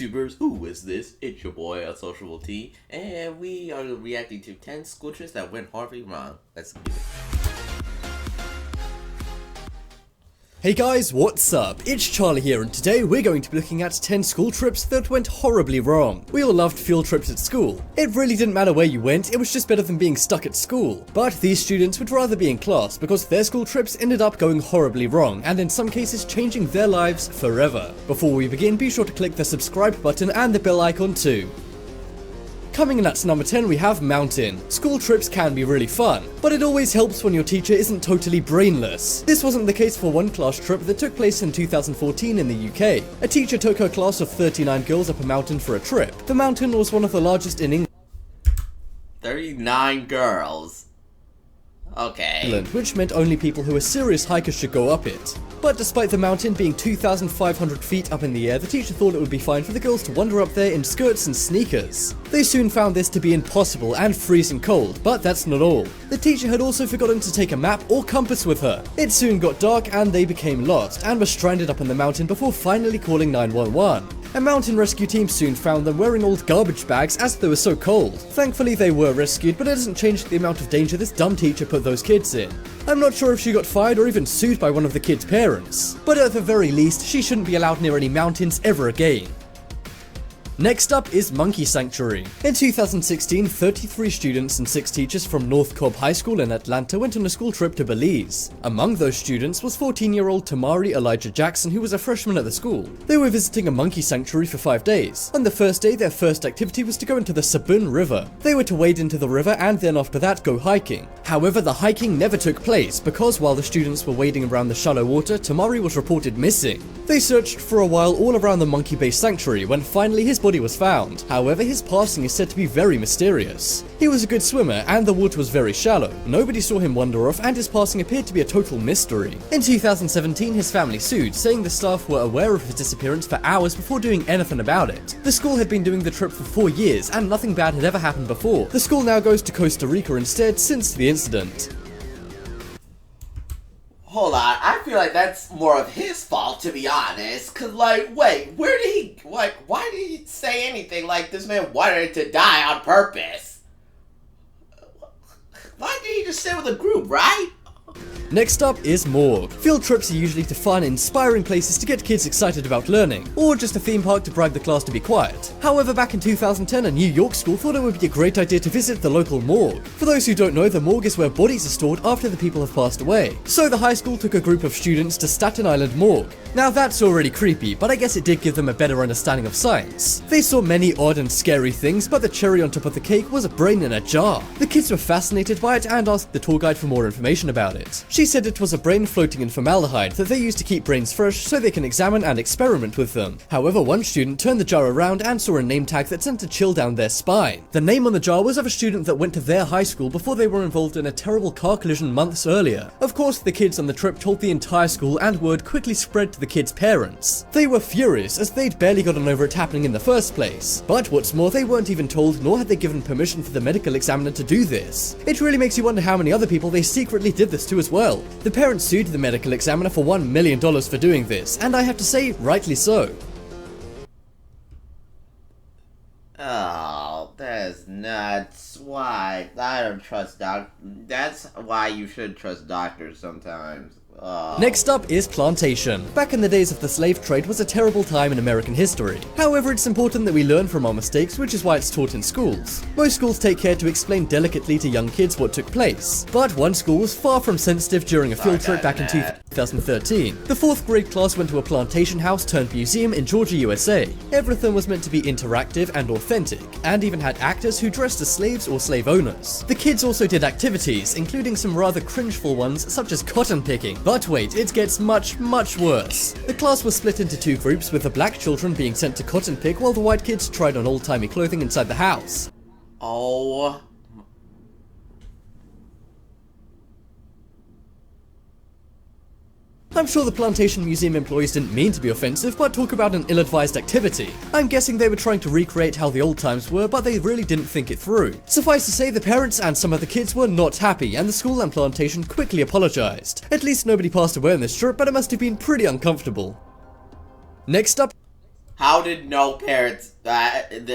YouTubers, who is this? It's your boy, Unsociable T, and we are reacting to 10 school trips that went horribly wrong. Let's do it. Hey guys, what's up? It's Charlie here, and today we're going to be looking at 10 school trips that went horribly wrong. We all loved field trips at school. It really didn't matter where you went, it was just better than being stuck at school. But these students would rather be in class because their school trips ended up going horribly wrong, and in some cases changing their lives forever. Before we begin, be sure to click the subscribe button and the bell icon too. Coming in at number 10, we have mountain. School trips can be really fun, but it always helps when your teacher isn't totally brainless. This wasn't the case for one class trip that took place in 2014 in the UK. A teacher took her class of 39 girls up a mountain for a trip. The mountain was one of the largest in England. 39 girls. Okay. Which meant only people who were serious hikers should go up it. But despite the mountain being 2,500 feet up in the air, the teacher thought it would be fine for the girls to wander up there in skirts and sneakers. They soon found this to be impossible and freezing cold, but that's not all. The teacher had also forgotten to take a map or compass with her. It soon got dark and they became lost and were stranded up in the mountain before finally calling 911. A mountain rescue team soon found them wearing old garbage bags as they were so cold. Thankfully they were rescued, but it doesn't change the amount of danger this dumb teacher put those kids in. I'm not sure if she got fired or even sued by one of the kids' parents, but at the very least she shouldn't be allowed near any mountains ever again. Next up is Monkey Sanctuary. In 2016, 33 students and 6 teachers from North Cobb High School in Atlanta went on a school trip to Belize. Among those students was 14-year-old Tamari Elijah Jackson, who was a freshman at the school. They were visiting a monkey sanctuary for 5 days. On the first day, their first activity was to go into the Sabun River. They were to wade into the river and then after that go hiking. However, the hiking never took place because while the students were wading around the shallow water, Tamari was reported missing. They searched for a while all around the monkey base sanctuary when finally his body was found. However, his passing is said to be very mysterious. He was a good swimmer and the water was very shallow. Nobody saw him wander off and his passing appeared to be a total mystery. In 2017, his family sued, saying the staff were aware of his disappearance for hours before doing anything about it. The school had been doing the trip for 4 years and nothing bad had ever happened before. The school now goes to Costa Rica instead since the incident. Hold on, I feel like that's more of his fault, to be honest. Cause, like, wait, where did he, like, why did he say anything like this man wanted to die on purpose? Why did he just stay with the group, right? Next up is Morgue. Field trips are usually to fun, inspiring places to get kids excited about learning, or just a theme park to bribe the class to be quiet. However, back in 2010, a New York school thought it would be a great idea to visit the local morgue. For those who don't know, the morgue is where bodies are stored after the people have passed away. So the high school took a group of students to Staten Island Morgue. Now that's already creepy, but I guess it did give them a better understanding of science. They saw many odd and scary things, but the cherry on top of the cake was a brain in a jar. The kids were fascinated by it and asked the tour guide for more information about it. She said it was a brain floating in formaldehyde that they use to keep brains fresh so they can examine and experiment with them. However, one student turned the jar around and saw a name tag that sent a chill down their spine. The name on the jar was of a student that went to their high school before they were involved in a terrible car collision months earlier. Of course, the kids on the trip told the entire school and word quickly spread to the kids' parents. They were furious as they'd barely gotten over it happening in the first place. But what's more, they weren't even told nor had they given permission for the medical examiner to do this. It really makes you wonder how many other people they secretly did this to as well. The parents sued the medical examiner for $1 million for doing this, and I have to say, rightly so. Oh, that's nuts. Why? I don't trust that's why you should trust doctors sometimes. Oh. Next up is Plantation. Back in the days of the slave trade was a terrible time in American history. However, it's important that we learn from our mistakes, which is why it's taught in schools. Most schools take care to explain delicately to young kids what took place. But one school was far from sensitive during a field trip back in 2013. The 4th grade class went to a plantation house turned museum in Georgia, USA. Everything was meant to be interactive and authentic, and even had actors who dressed as slaves or slave owners. The kids also did activities, including some rather cringeful ones such as cotton picking. But wait, it gets much worse. The class was split into 2 groups, with the black children being sent to cotton pick while the white kids tried on old-timey clothing inside the house. Oh. I'm sure the Plantation Museum employees didn't mean to be offensive, but talk about an ill-advised activity. I'm guessing they were trying to recreate how the old times were, but they really didn't think it through. Suffice to say, the parents and some of the kids were not happy, and the school and Plantation quickly apologized. At least nobody passed away on this trip, but it must have been pretty uncomfortable. Next up, How did no parents, obviously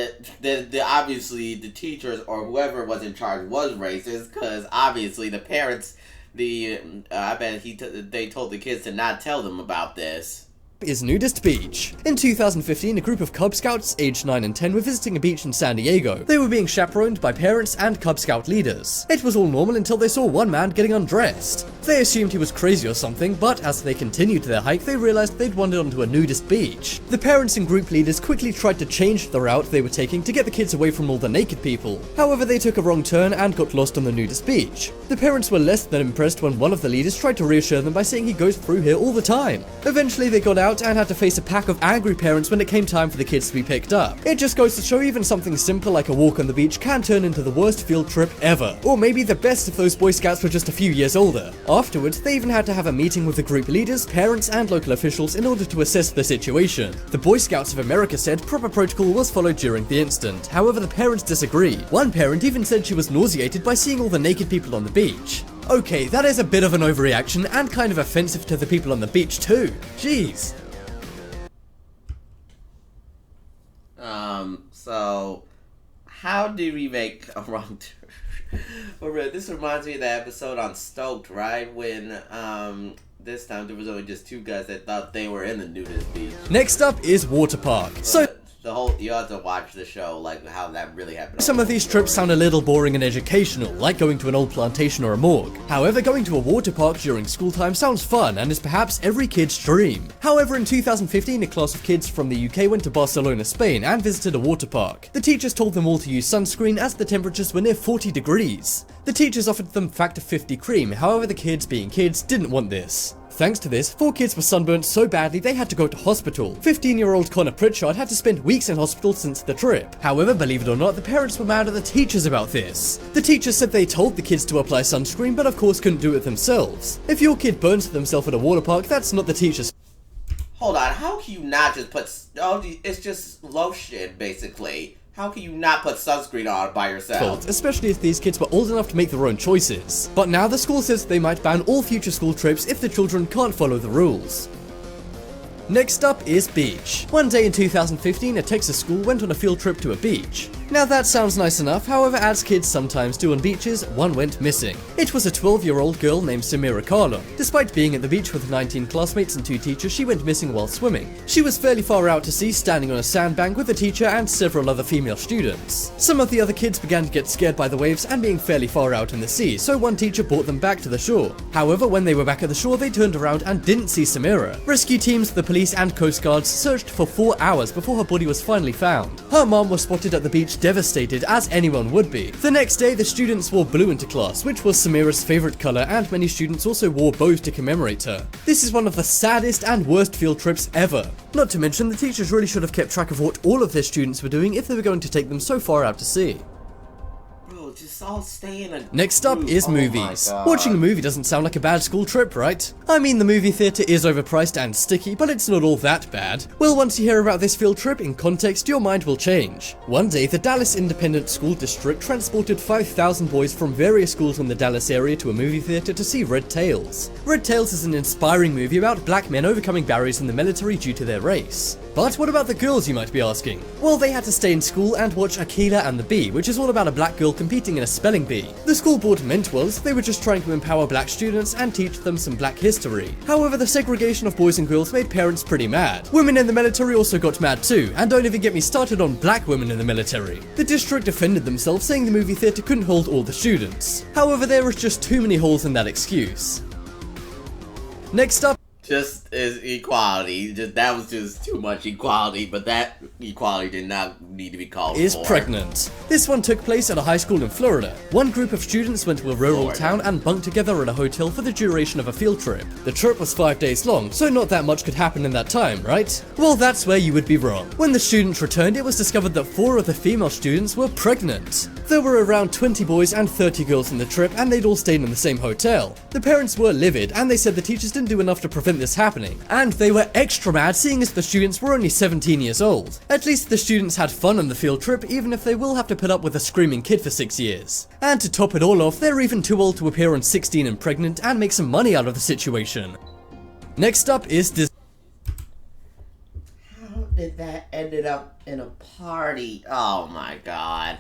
the teachers or whoever was in charge was racist, because obviously the parents, I bet they told the kids to not tell them about this. Is Nudist Beach. In 2015, a group of Cub Scouts aged 9 and 10 were visiting a beach in San Diego. They were being chaperoned by parents and Cub Scout leaders. It was all normal until they saw one man getting undressed. They assumed he was crazy or something, but as they continued their hike, they realized they'd wandered onto a nudist beach. The parents and group leaders quickly tried to change the route they were taking to get the kids away from all the naked people. However, they took a wrong turn and got lost on the nudist beach. The parents were less than impressed when one of the leaders tried to reassure them by saying he goes through here all the time. Eventually, they got out and had to face a pack of angry parents when it came time for the kids to be picked up. It just goes to show even something simple like a walk on the beach can turn into the worst field trip ever. Or maybe the best if those Boy Scouts were just a few years older. Afterwards, they even had to have a meeting with the group leaders, parents, and local officials in order to assess the situation. The Boy Scouts of America said proper protocol was followed during the incident. However, the parents disagree. One parent even said she was nauseated by seeing all the naked people on the beach. Okay, that is a bit of an overreaction and kind of offensive to the people on the beach too. Jeez. So, how do we make a wrong turn? This reminds me of the episode on Stoked, right? When, this time there was only just two guys that thought they were in the nudist beach. Next up is water park. You have to watch the show, like how that really happened. Some of these trips sound a little boring and educational, like going to an old plantation or a morgue. However, going to a water park during school time sounds fun and is perhaps every kid's dream. However, in 2015, a class of kids from the UK went to Barcelona, Spain and visited a water park. The teachers told them all to use sunscreen as the temperatures were near 40 degrees. The teachers offered them Factor 50 cream, however the kids, being kids, didn't want this. Thanks to this, 4 kids were sunburnt so badly they had to go to hospital. 15-year-old Connor Pritchard had to spend weeks in hospital since the trip. However, believe it or not, the parents were mad at the teachers about this. The teachers said they told the kids to apply sunscreen, but of course couldn't do it themselves. If your kid burns themselves at a water park, that's not the teacher's. Hold on, how can you not just put... Oh, it's just lotion, basically. How can you not put sunscreen on by yourself? Especially if these kids were old enough to make their own choices. But now the school says they might ban all future school trips if the children can't follow the rules. Next up is beach. One day in 2015, a Texas school went on a field trip to a beach. Now that sounds nice enough, however, as kids sometimes do on beaches, one went missing. It was a 12-year-old girl named Samira Carlon. Despite being at the beach with 19 classmates and 2 teachers, she went missing while swimming. She was fairly far out to sea, standing on a sandbank with a teacher and several other female students. Some of the other kids began to get scared by the waves and being fairly far out in the sea, so one teacher brought them back to the shore. However, when they were back at the shore, they turned around and didn't see Samira. Rescue teams, the police and Coast Guards searched for 4 hours before her body was finally found. Her mom was spotted at the beach devastated, as anyone would be. The next day, the students wore blue into class, which was Samira's favorite color, and many students also wore bows to commemorate her. This is one of the saddest and worst field trips ever. Not to mention, the teachers really should have kept track of what all of their students were doing if they were going to take them so far out to sea. Just all stay in a Next up is movies. Watching a movie doesn't sound like a bad school trip, right? I mean, the movie theater is overpriced and sticky, but it's not all that bad. Well, once you hear about this field trip in context, your mind will change. One day, the Dallas Independent School District transported 5,000 boys from various schools in the Dallas area to a movie theater to see Red Tails. Red Tails is an inspiring movie about black men overcoming barriers in the military due to their race. But what about the girls, you might be asking? Well, they had to stay in school and watch Akilah and the Bee, which is all about a black girl competing in a spelling bee. The school board meant well, they were just trying to empower black students and teach them some black history. However, the segregation of boys and girls made parents pretty mad. Women in the military also got mad too, and don't even get me started on black women in the military. The district defended themselves, saying the movie theater couldn't hold all the students. However, there was just too many holes in that excuse. Next up, just is equality. That was just too much equality, but that equality did not need to be called is for. Pregnant. This one took place at a high school in Florida. One group of students went to a rural town and bunked together at a hotel for the duration of a field trip. The trip was 5 days long, so not that much could happen in that time, right? Well, that's where you would be wrong. When the students returned, it was discovered that 4 of the female students were pregnant. There were around 20 boys and 30 girls in the trip, and they'd all stayed in the same hotel. The parents were livid, and they said the teachers didn't do enough to prevent this happening. And they were extra mad, seeing as the students were only 17 years old. At least the students had fun on the field trip, even if they will have to put up with a screaming kid for 6 years. And to top it all off, they're even too old to appear on 16 and Pregnant and make some money out of the situation. Next up is did that ended up in a party? Oh my god.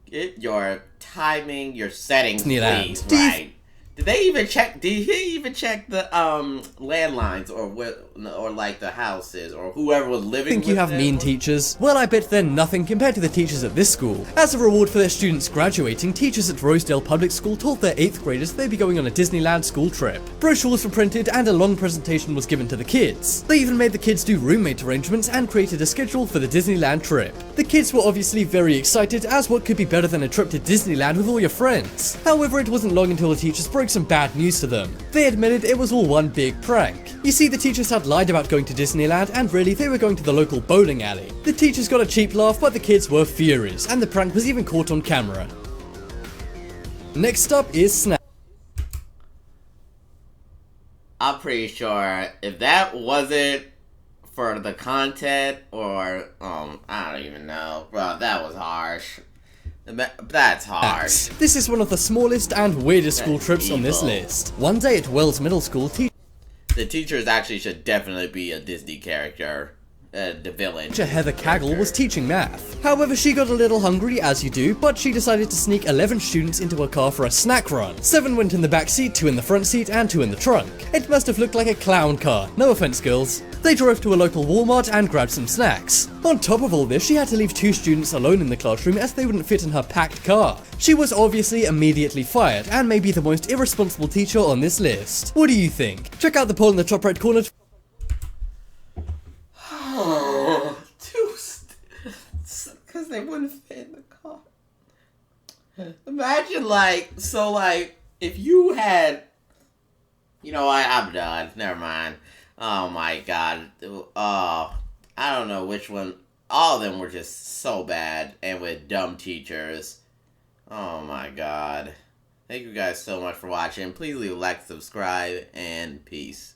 Get your timing, your settings, please, right? Did he even check the landlines or like the houses or whoever was living Think with you have them? mean teachers? Well, I bet they're nothing compared to the teachers at this school. As a reward for their students graduating, teachers at Rosedale Public School told their 8th graders they'd be going on a Disneyland school trip. Brochures were printed and a long presentation was given to the kids. They even made the kids do roommate arrangements and created a schedule for the Disneyland trip. The kids were obviously very excited, as what could be better than a trip to Disneyland with all your friends? However, it wasn't long until the teachers broke some bad news to them. They admitted it was all one big prank. You see, the teachers had lied about going to Disneyland, and really they were going to the local bowling alley. The teachers got a cheap laugh, but the kids were furious, and the prank was even caught on camera. Next up is Snap. I'm pretty sure if that wasn't for the content or I don't even know, bro, that was harsh. That's harsh. This is one of the smallest and weirdest school trips on this list. One day at Wells Middle School, the teachers actually should definitely be a Disney character. The villain. Teacher Heather Caggle was teaching math. However, she got a little hungry, as you do, but she decided to sneak 11 students into her car for a snack run. 7 went in the back seat, 2 in the front seat, and 2 in the trunk. It must have looked like a clown car. No offense, girls. They drove to a local Walmart and grabbed some snacks. On top of all this, she had to leave 2 students alone in the classroom as they wouldn't fit in her packed car. She was obviously immediately fired, and may be the most irresponsible teacher on this list. What do you think? Check out the poll in the top right corner. Because they wouldn't fit in the car. Imagine, if you had... You know what? I'm done. Never mind. Oh my god. I don't know which one. All of them were just so bad and with dumb teachers. Oh my god. Thank you guys so much for watching. Please leave a like, subscribe, and peace.